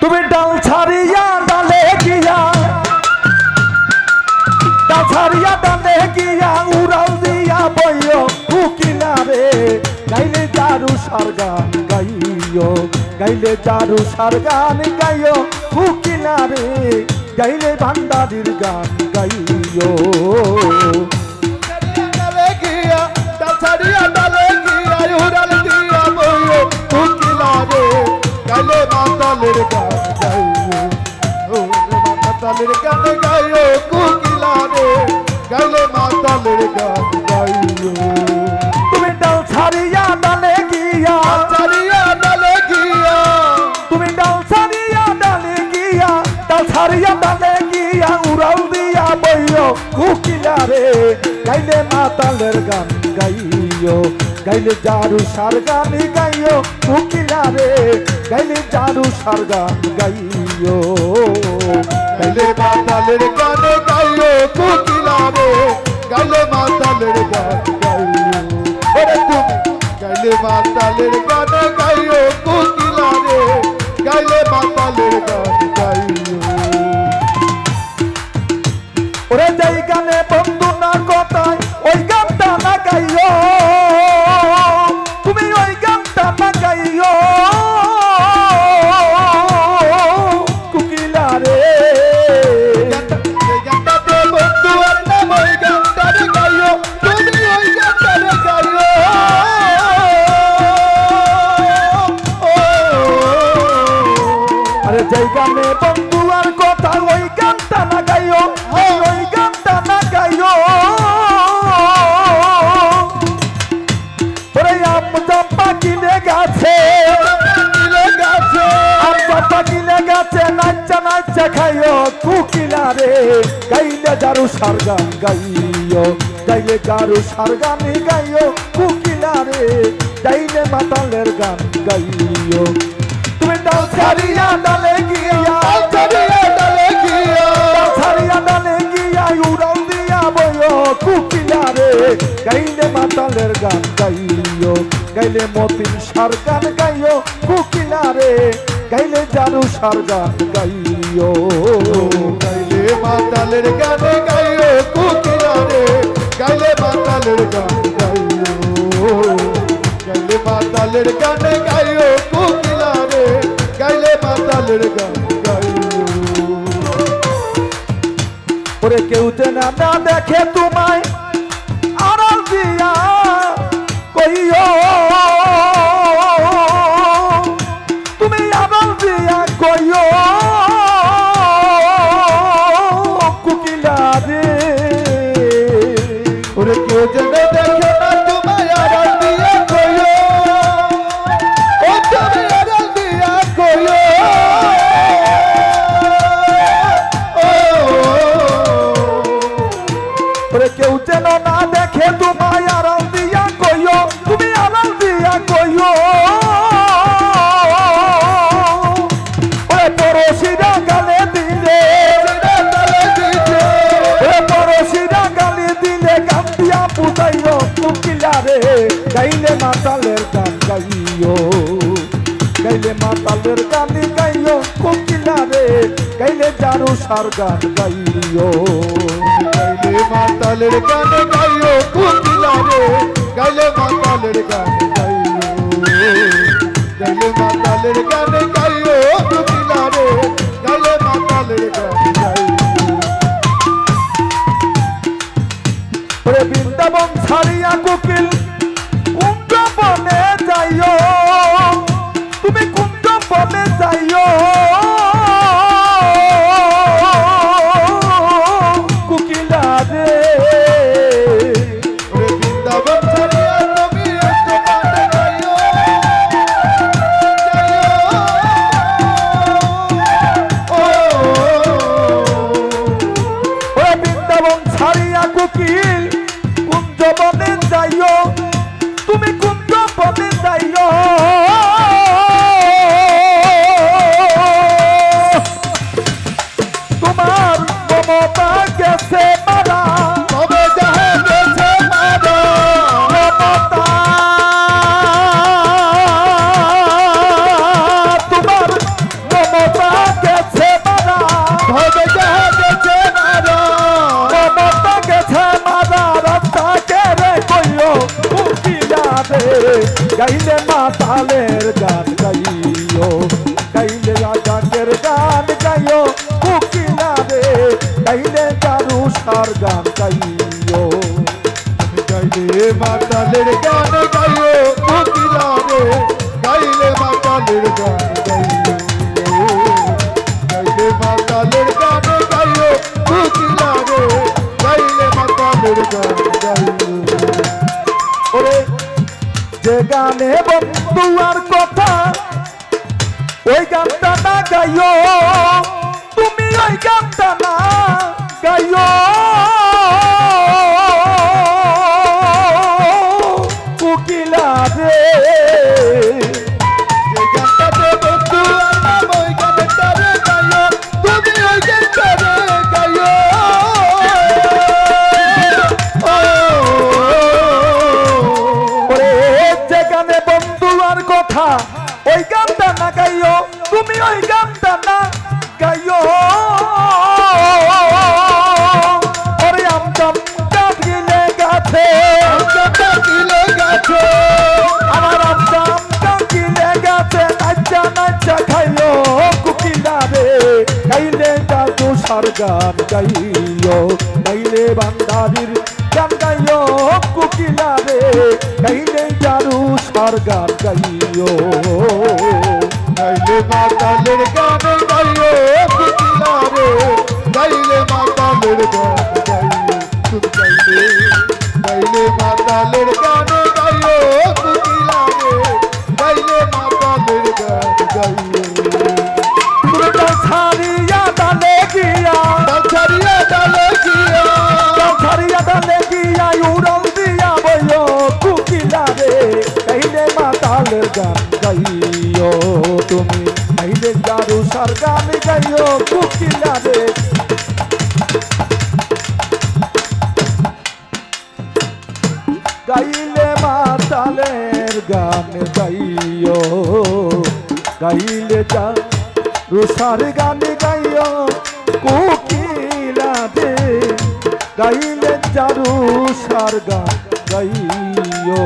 তুমি ডাল ছাড়িয়া ডালে গিয়া, ডাল ছাড়িয়া ডালে গিয়া উড়াল দিয়া বইও কুকিলা রে, গাইলে দারু সার গান গাইও, গাইলে দারু সার গান গাইও কুকিলা রে, গাইলে ভান্ডারির গান গাইও। ডালে গিয়া ডাল ছাড়িয়া ডালে গিয়া উড়াল দিয়া বইও কুকিলা রে, গাইলে মাতালের গান গাইও, মাতালের গান গাইও কুকিলা রে, গাইলে মাতালের গান গাইও। তুমি ডাল ছাড়িয়া ডালে গিয়া, ছাড়িয়া ডালে গিয়া, তুমি ডাল ছাড়িয়া ডালে গিয়া, ডাল ছাড়িয়া ডালে গিয়া উড়াল দিয়া বইও কুকিলা রে, গাইলে মাতালের গান গাইও, গাইলে জারু সার গান গাইও কুকিলা রে, গাইলে জারু সার গান গাইও। গাইলে মাতালের গান গাইও কুকিলা রে, গাইলে মাতালের গান গাইও। ওরে তুমি গাইলে মাতালের গান গাইও কুকিলা রে, গাইলে মাতালের গান গাইও। ওরে যেই গানে বন্ধু না কথায় ওই গানটা না গাইও, তুমি ওই গানটা না গাইও কুকিলা রে। এই গানটাতে বন্ধু আর নাম ওই গানটারে গাইও, তুমি ওই গানটারে গাইও। আরে যেই গানে বন্ধু আর কথা ওই গানটা না গাইও, ওই গানটা না গাইও। ওরে আম জম্পা কিনে গেছে, আম জম্পা কিনে গেছে, নাচা নাচা খাইও কুকিলা রে, গাইলে জারু সার গান গাইও, গাইলে জারু সার গান গাইও কুকিলা রে, গাইলে মাতালের গান গাইও। তুমি ডাল ছাড়িয়া ডালে গিয়া, ছাড়িয়া ডালে গিয়া, ডাল ছাড়িয়া ডালে গিয়া উড়াল দিয়া বইও কুকিলা রে, গাইলে মাতালের গান গাইও, গাইলে মতিন সার গান গাইও কুকিলা রে, গাইলে জারু সার গান গাইও। গাইলে মাতালের গান গাইও কুকিলা রে, গাইলে মাতালের গান গাইও, গাইলে মাতালের গান গাইও কুকিলা রে, গাইলে মাতালের গান গাইও। ওরে কেউ যেন না দেখে তোমায় আড়াল দিয়া কইও, তুমি আড়াল দিয়া কইও কুকিলা রে। ওরে কেউ যেন দেখে না তোমায় আড়াল দিয়া কইও, ও তুমি আড়াল দিয়া কইও। ওরে কেউ যেন না দেখে তোমায় আড়াল দিয়া কইও, তুমি আড়াল দিয়া কইও। ওরে পড়শিরা গালে দিলে, ওরে পড়শিরা গালে দিলে গান দিয়া বুঝাইও কুকিলা রে, গাইলে মাতালের গান গাইও, গাইলে মাতালের গান গাইও কুকিলা রে, গাইলে জারু সার গান গাইও। গাইলে মাতালের গান গাইও কুকিলা রে, গাইলে মাতালের গান গাইও, গাইলে মাতালের গান গাইও কুকিলা রে, গাইলে মাতালের গান গাইও। ওরে বৃন্দাবন ছাড়িয়া কোকিল কুঞ্জ বনে যাইও, তুমি কুঞ্জ বনে যাইও কুকিলা রে। ওরে বৃন্দাবন ছাড়িয়া তুমি তোমারে গাইও, ওরে বৃন্দাবন ছাড়িয়া কোকিল কুঞ্জ বনে যাইও, তুমি কুঞ্জ বনে যাইও প্রেমের গান গাইও গাইলে আকাশের গান গাইও কোকিলা রে গাইলে জারুসার গান গাইও গাইলে মাতালের গান গাইও কোকিলা রে গাইলে মাতালের গান গাইও গাইলে মাতালের গান গাইও কোকিলা রে গাইলে মাতালের গান গাইও ওরে যে গানে বন্ধু আর কথা ওই গানটা না গাইও তুমি ওই গানটা না গাইও কোকিলা রে যে গানটাতে বন্ধু আর ওই গানটা রে গাইও তুমি ওই গানটা রে গাইও ওরে যে গানে বন্ধু আর কথা ওই গানটা না গাইও তুমি ওই গানটা না গাইও ওরে আমদম কাটিলে গাছে কাটিলে গাছে আমার আমদম কাটিলে গাছে নাচা নাচা খাইলো কোকিলা রে গাইলে জাদু সার গান গাইও গাইলে বান্দারির গান গাইও কোকিলা রে গাইলে জাদু সার গান গাইও গাইলে মাতালের গান গাইও কোকিলা রে গাইলে মাতালের গান গাইও তুমি গাইলে গাইলে মাতালের গান গাইও কোকিলা রে গাইলে মাতালের গান গাইও তুমি ছাড়িয়া ডালে গিয়া ছাড়িয়া ডালে গিয়া ছাড়িয়া ডালে গিয়া উড়ল দিয়া বইও কোকিলা রে গাইলে মাতালের গান গাইও তুমি গাইলে জারুসার গান গাইও কোকিলা রে গাইলে মাতালের গান গাইও গাইলে জারুসার গান গাইও কোকিলা রে গাইলে জারুসার গান গাইও